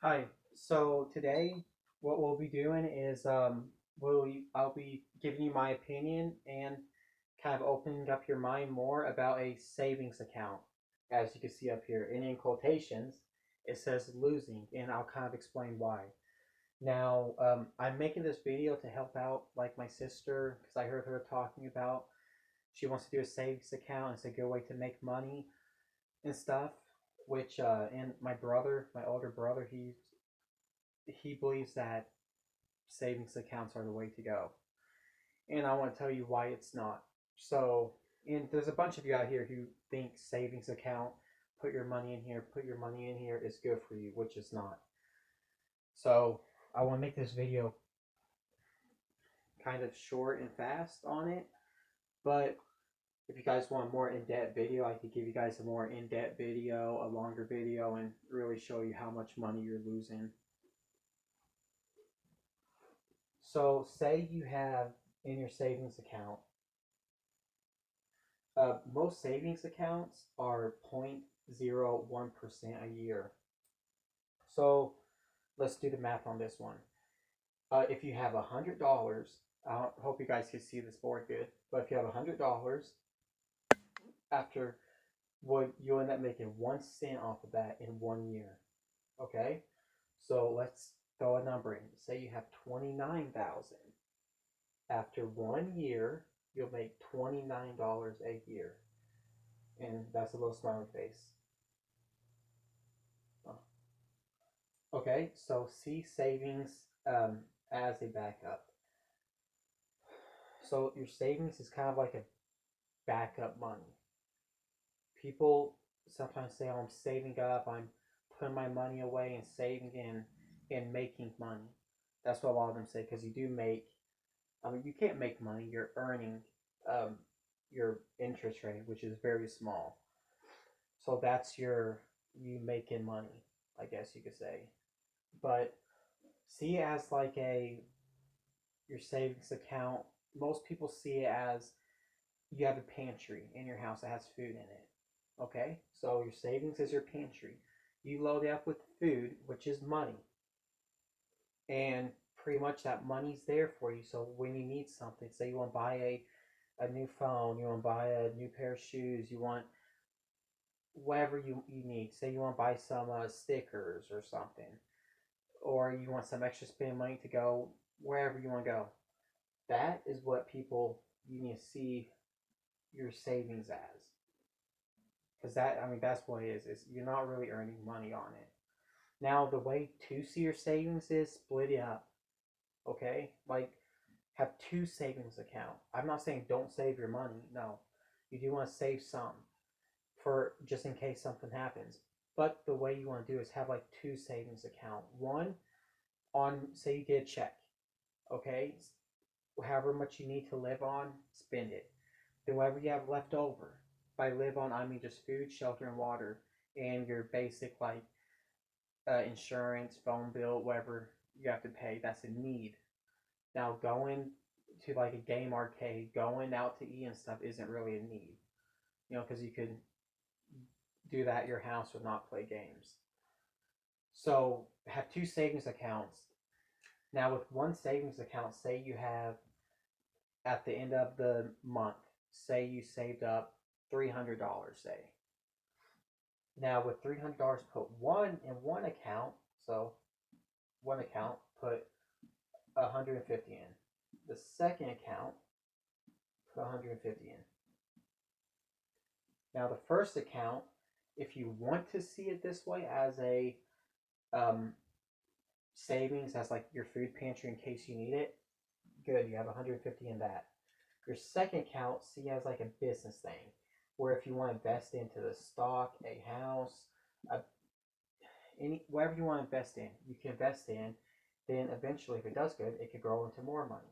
Hi. So today, what we'll be doing is I'll be giving you my opinion and kind of opening up your mind more about a savings account. As you can see up here, and in quotations, it says losing, and I'll kind of explain why. Now, I'm making this video to help out like my sister because I heard her talking about she wants to do a savings account. It's a good way to make money and stuff. Which and my brother, my older brother, he believes that savings accounts are the way to go. And I want to tell you why it's not. So, and there's a bunch of you out here who think savings account, put your money in here, put your money in here is good for you, which is not. So, I want to make this video kind of short and fast on it. But if you guys want a more in-depth video, I could give you guys a more in-depth video, a longer video, and really show you how much money you're losing. So, say you have in your savings account, most savings accounts are 0.01% a year. So let's do the math on this one. If you have $100, I hope you guys can see this board good, but if you have $100, after would you end up making 1 cent off of that in 1 year? Okay, so let's throw a number in. Say you have 29,000. After 1 year, you'll make $29 a year, and that's a little smiley face. Okay, so see savings as a backup. So your savings is kind of like a backup money. People sometimes say, "Oh, I'm saving up. I'm putting my money away and saving and making money." That's what a lot of them say because you do make. I mean, you can't make money. You're earning um, your interest rate, which is very small. So that's you making money, I guess you could say. But see it as like a your savings account. Most people see it as you have a pantry in your house that has food in it. Okay? So your savings is your pantry. You load it up with food, which is money. And pretty much that money's there for you. So when you need something, say you want to buy a new phone, you want to buy a new pair of shoes, you want whatever you need. Say you want to buy some stickers or something, or you want some extra spend money to go wherever you want to go. That is what people you need to see your savings as, because that I mean that's what it is you're not really earning money on it. Now the way to see your savings is split it up. Okay, like have two savings account. I'm not saying don't save your money. No, you do want to save some for just in case something happens. But the way you want to do is have like two savings account. One on, say you get a check. Okay, however much you need to live on, spend it. Then whatever you have left over, by live on I mean just food, shelter, and water, and your basic like insurance, phone bill, whatever you have to pay. That's a need. Now going to like a game arcade, going out to eat and stuff isn't really a need. Because you could do that at your house or not play games. So have two savings accounts. Now with one savings account, say you have at the end of the month, say you saved up $300, say. Now with $300, put one in one account. So one account, put 150 in. The second account, put 150 in. Now the first account, if you want to see it this way as a um, savings, as like your food pantry in case you need it, good. You have 150 in that. Your second account, see as like a business thing, where if you want to invest into the stock, a house, a, whatever you want to invest in, you can invest in. Then eventually, if it does good, it could grow into more money.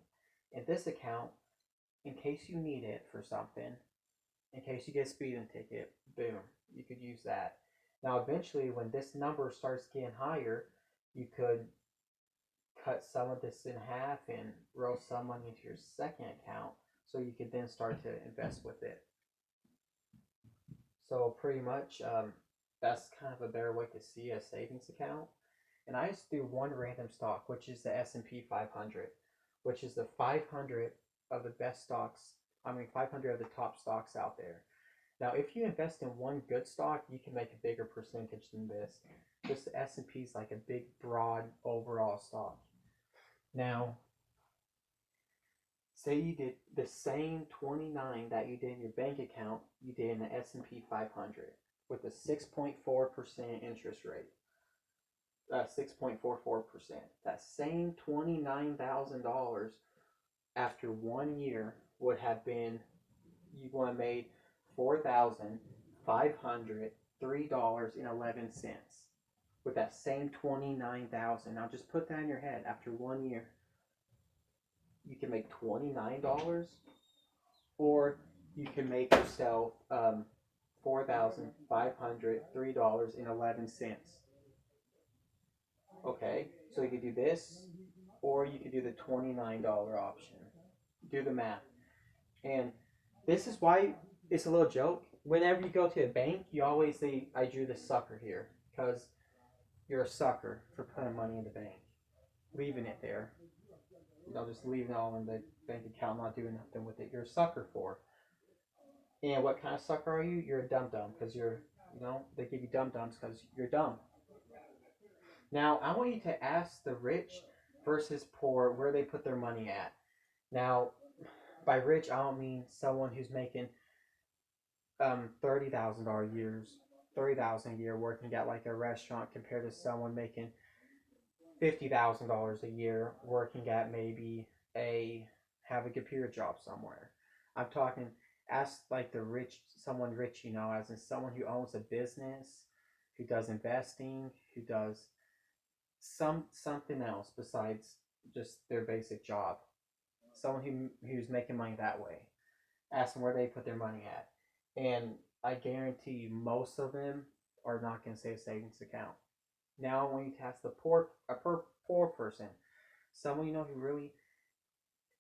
In this account, in case you need it for something, in case you get a speeding ticket, boom, you could use that. Now, eventually, when this number starts getting higher, you could cut some of this in half and roll some money into your second account so you could then start to invest with it. So, pretty much, that's kind of a better way to see a savings account. and I just do one random stock, which is the S&P 500, which is the 500 of the best stocks. I mean, 500 of the top stocks out there. Now, if you invest in one good stock, you can make a bigger percentage than this. Just the S&P is like a big, broad, overall stock. Now, say you did the same 29 that you did in your bank account, you did in the S&P 500 with a 6.4% interest rate. 6.44%. That same $29,000 after 1 year would have been, you would have made $4,503.11 with that same 29,000. Now just put that in your head. After 1 year, you can make $29, or you can make yourself $4,503.11. Okay, so you could do this, or you could do the $29 option. Do the math. And this is why it's a little joke. Whenever you go to a bank, you always say, I drew the sucker here, because you're a sucker for putting money in the bank, leaving it there. Just leaving it all in the bank account, not doing nothing with it. You're a sucker for. And what kind of sucker are you? You're a dum-dum, because they give you dum-dums because you're dumb. Now, I want you to ask the rich versus poor where they put their money at. Now, by rich, I don't mean someone who's making $30,000 years, $30,000 a year working at like a restaurant compared to someone making $50,000 a year working at maybe have a computer job somewhere. I'm talking, ask like the rich, someone rich, as in someone who owns a business, who does investing, who does something else besides just their basic job. Someone who's making money that way. Ask them where they put their money at. And I guarantee you most of them are not going to say a savings account. Now I want you to ask a poor person, someone who really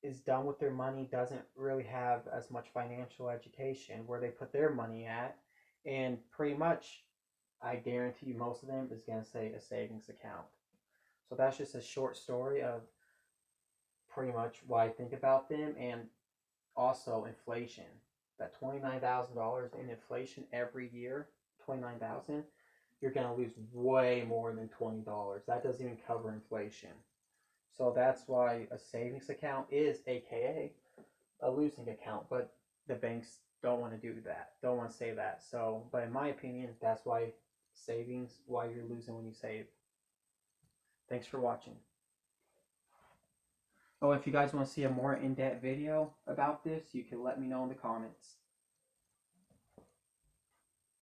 is done with their money, doesn't really have as much financial education, where they put their money at, and pretty much I guarantee you most of them is going to say a savings account. So that's just a short story of pretty much what I think about them, and also inflation. That $29,000 in inflation every year, $29,000, you're going to lose way more than $20. That doesn't even cover inflation. So that's why a savings account is AKA a losing account, but the banks don't want to do that, don't want to say that. So, but in my opinion, that's why you're losing when you save. Thanks for watching. Oh, if you guys want to see a more in-depth video about this, you can let me know in the comments.